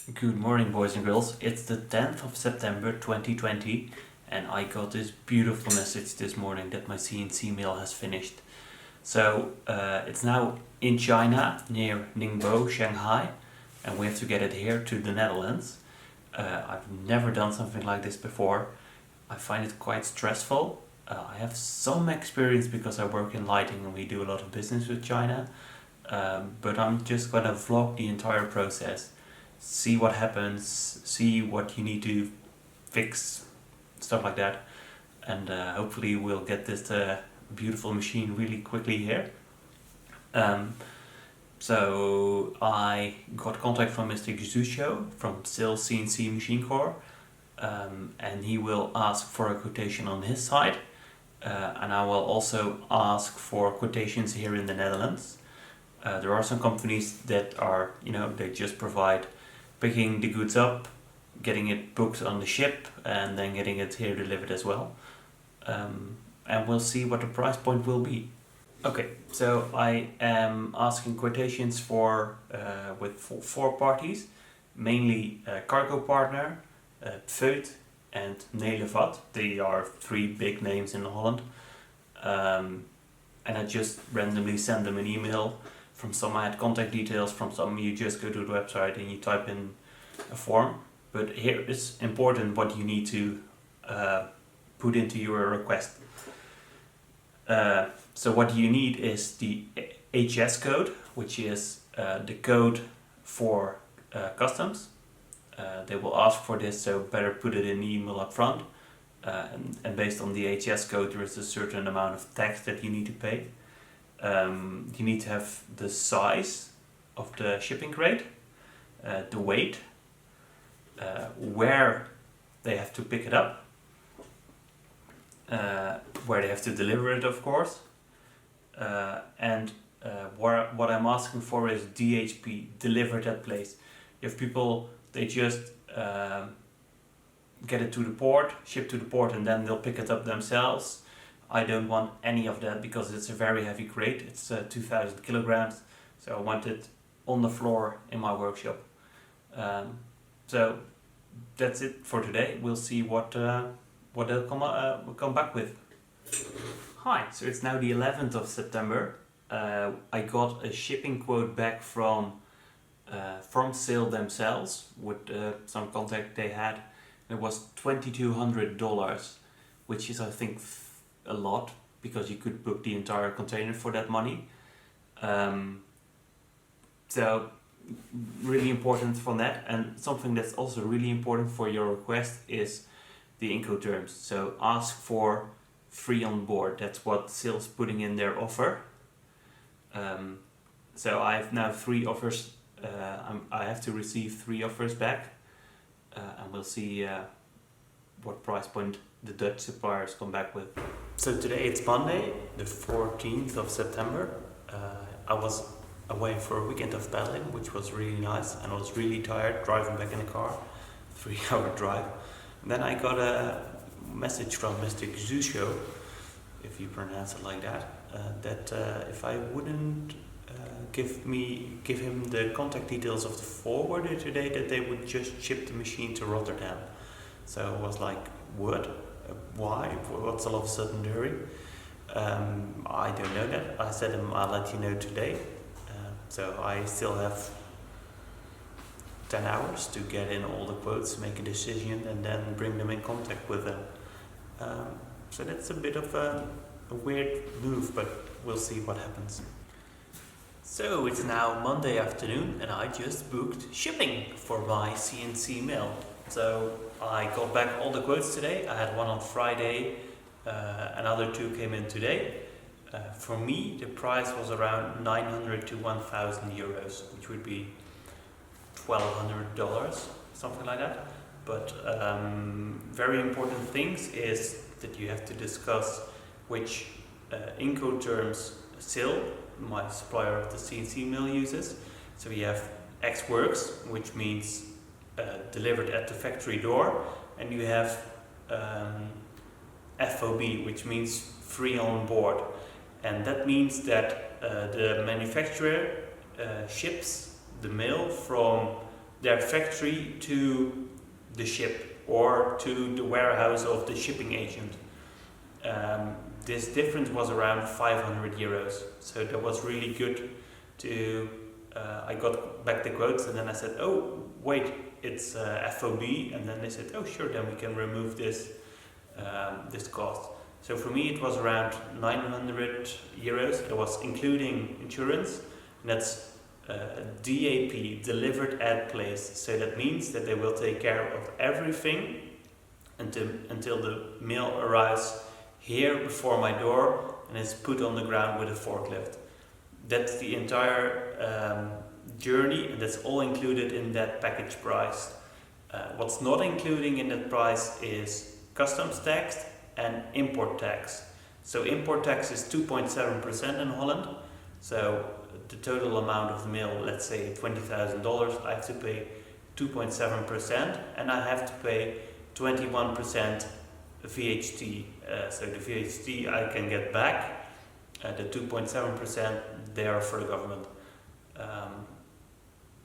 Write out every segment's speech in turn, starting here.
Good morning, boys and girls. It's the 10th of September 2020, and I got this beautiful message this morning that my CNC mill has finished. So it's now in China, near Ningbo, Shanghai, and we have to get it here to the Netherlands. I've never done something like this before. I find it quite stressful. I have some experience because I work in lighting and we do a lot of business with China, but I'm just gonna vlog the entire process. See what happens, see what you need to fix, stuff like that, and hopefully we'll get this beautiful machine really quickly here. So I got contact from Mr. Gizusho from Syil CNC Machine Core, and he will ask for a quotation on his side, and I will also ask for quotations here in the Netherlands. There are some companies that are, they just provide picking the goods up, getting it booked on the ship, and then getting it here delivered as well. And we'll see what the price point will be. Okay, so I am asking quotations for with four parties, mainly Cargo Partner, Feut, and Nelevat. They are three big names in Holland. And I just randomly send them an email. From some I had contact details, from some you just go to the website and you type in a form. But here is important what you need to put into your request. So what you need is the HS code, which is the code for customs. They will ask for this, so better put it in the email up front. And based on the HS code there is a certain amount of tax that you need to pay. You need to have the size of the shipping crate, the weight, where they have to pick it up, where they have to deliver it, of course, and what I'm asking for is DHP, delivered at place. You have people, they just get it to the port, ship to the port, and then they'll pick it up themselves. I don't want any of that because it's a very heavy crate. It's 2,000 kilograms, so I want it on the floor in my workshop. So that's it for today. We'll see what they'll come back with. Hi, so it's now the 11th of September. I got a shipping quote back from Syil themselves with some contact they had. It was $2,200, which is, I think, a lot, because you could book the entire container for that money. So really important from that, and something that's also really important for your request is the Incoterms. So ask for free on board. That's what Syl's putting in their offer. So I have now 3 offers. I have to receive 3 offers back, and we'll see what price point the Dutch suppliers come back with. So today it's Monday, the 14th of September. I was away for a weekend of paddling, which was really nice, and I was really tired driving back in the car, 3-hour drive. And then I got a message from Mr. Gizusho, if you pronounce it like that, that if I wouldn't give him the contact details of the forwarder today, that they would just ship the machine to Rotterdam. So I was like, what? Why? What's all of a sudden hurry? I don't know that. I said I'll let you know today. So I still have 10 hours to get in all the quotes, make a decision, and then bring them in contact with them. So that's a bit of a weird move, but we'll see what happens. So it's now Monday afternoon, and I just booked shipping for my CNC mill. So I got back all the quotes today. I had one on Friday, another 2 came in today. For me, the price was around 900 to 1,000 euros, which would be $1,200, something like that. But very important things is that you have to discuss which Incoterms Syil, my supplier of the CNC mill, uses. So we have X Works, which means delivered at the factory door, and you have FOB, which means free on board, and that means that the manufacturer ships the mill from their factory to the ship or to the warehouse of the shipping agent. This difference was around 500 euros, so that was really good to, I got back the quotes and then I said, oh wait, it's FOB, and then they said, oh sure, then we can remove this this cost. So for me it was around 900 euros, it was including insurance, and that's DAP, delivered at place, so that means that they will take care of everything until the mail arrives here before my door and is put on the ground with a forklift. That's the entire journey, and that's all included in that package price. What's not including in that price is customs tax and import tax. So import tax is 2.7% in Holland. So the total amount of the mail, let's say $20,000, I have to pay 2.7%, and I have to pay 21% VHT. So the VHT I can get back, the 2.7% they are for the government.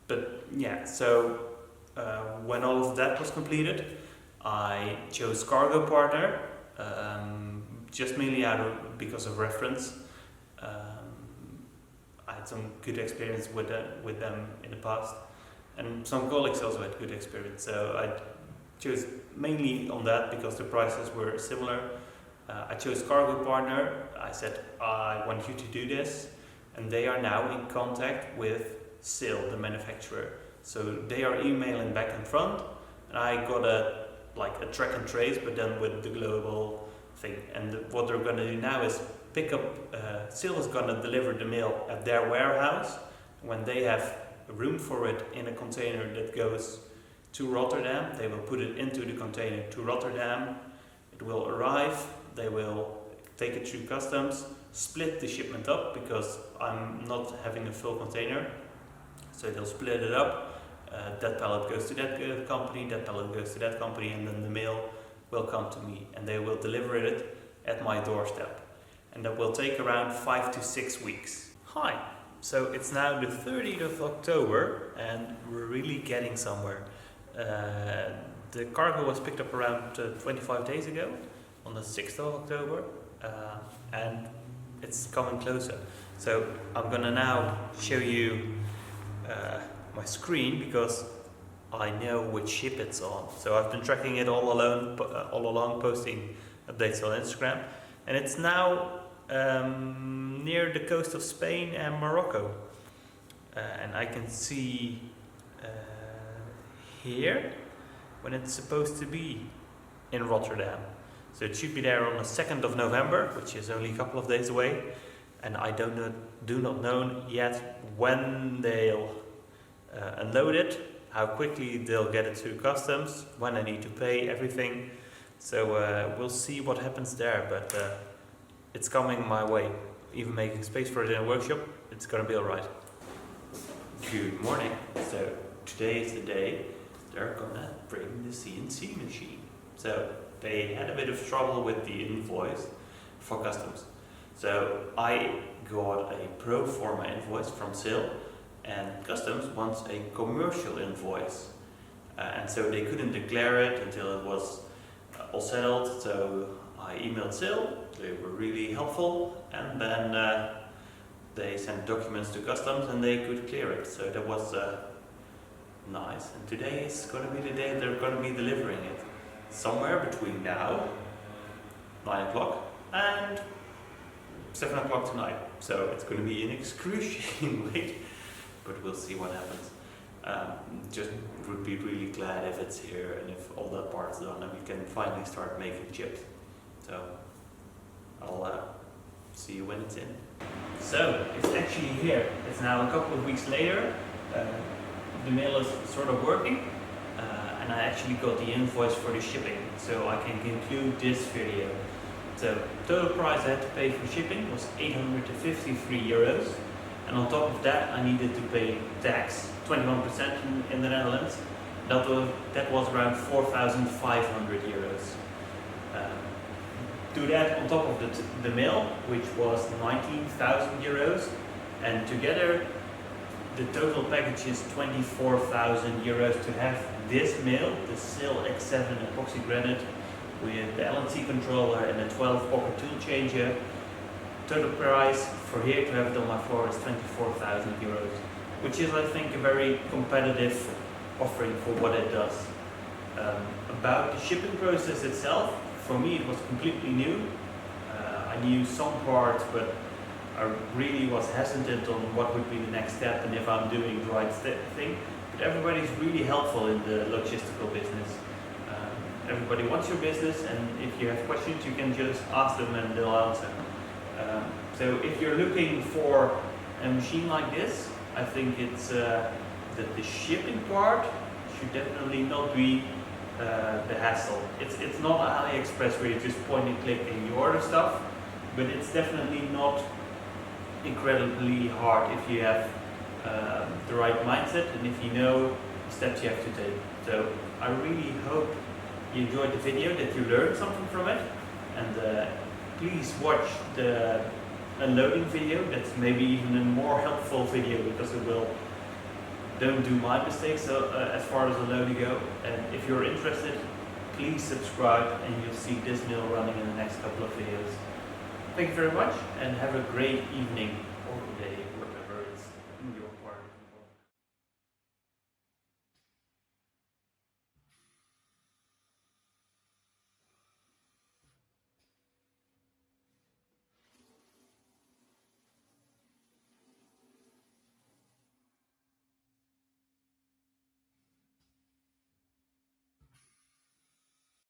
But yeah, so when all of that was completed, I chose cargo partner, just mainly because of reference. I had some good experience with them in the past, and some colleagues also had good experience. So I chose mainly on that because the prices were similar. I chose cargo partner. I said, I want you to do this, and they are now in contact with Syil, the manufacturer. So they are emailing back and front, and I got a track and trace, but then with the global thing. And what they're going to do now is pick up, Syil is going to deliver the mail at their warehouse. When they have room for it in a container that goes to Rotterdam, they will put it into the container to Rotterdam. It will arrive, they will take it through customs, split the shipment up because I'm not having a full container. So they'll split it up. That pallet goes to that company, that pallet goes to that company, and then the mail will come to me and they will deliver it at my doorstep. And that will take around 5 to 6 weeks. Hi, so it's now the 30th of October and we're really getting somewhere. The cargo was picked up around 25 days ago, on the 6th of October, and it's coming closer. So I'm gonna now show you my screen because I know which ship it's on. So I've been tracking it all along, posting updates on Instagram, and it's now near the coast of Spain and Morocco, and I can see here when it's supposed to be in Rotterdam. So it should be there on the 2nd of November, which is only a couple of days away, and I do not know yet when they'll unload it, how quickly they'll get it through customs, when I need to pay everything. So we'll see what happens there, but it's coming my way. Even making space for it in a workshop, it's gonna be alright. Good morning. So today is the day they're gonna bring the CNC machine. So they had a bit of trouble with the invoice for customs. So I got a pro forma invoice from Syil, and customs wants a commercial invoice. And so they couldn't declare it until it was all settled. So I emailed Syil, they were really helpful, and then they sent documents to customs and they could clear it. So that was nice. And today is going to be the day they're going to be delivering it. Somewhere between now, 9 o'clock, and 7 o'clock tonight. So it's going to be an excruciating wait, but we'll see what happens. Just would be really glad if it's here and if all that part's done and we can finally start making chips. So I'll see you when it's in. So it's actually here. It's now a couple of weeks later. The mail is sort of working, and I actually got the invoice for the shipping, so I can conclude this video. So total price I had to pay for shipping was 853 euros, and on top of that I needed to pay tax, 21% in the Netherlands. That was around 4,500 euros. Do that on top of the mail, which was 19,000 euros, and together the total package is 24,000 euros to have this mill, the Syil X7 Epoxy Granite, with the LNC controller and a 12 pocket tool changer. Total price for here to have it on my floor is 24,000 euros, which is, I think, a very competitive offering for what it does. About the shipping process itself, for me it was completely new. I knew some parts, but I really was hesitant on what would be the next step and if I'm doing the right thing. But everybody's really helpful in the logistical business. Everybody wants your business, and if you have questions you can just ask them and they'll answer. So if you're looking for a machine like this, I think it's that the shipping part should definitely not be the hassle. It's not AliExpress where you just point and click and you order stuff, but it's definitely not incredibly hard if you have the right mindset and if you know the steps you have to take. So I really hope you enjoyed the video, that you learned something from it, and please watch the unloading video. That's maybe even a more helpful video because it will don't do my mistakes as far as unloading go. And if you're interested, please subscribe and you'll see this mill running in the next couple of videos. Thank you very much and have a great evening or day, whatever it's in your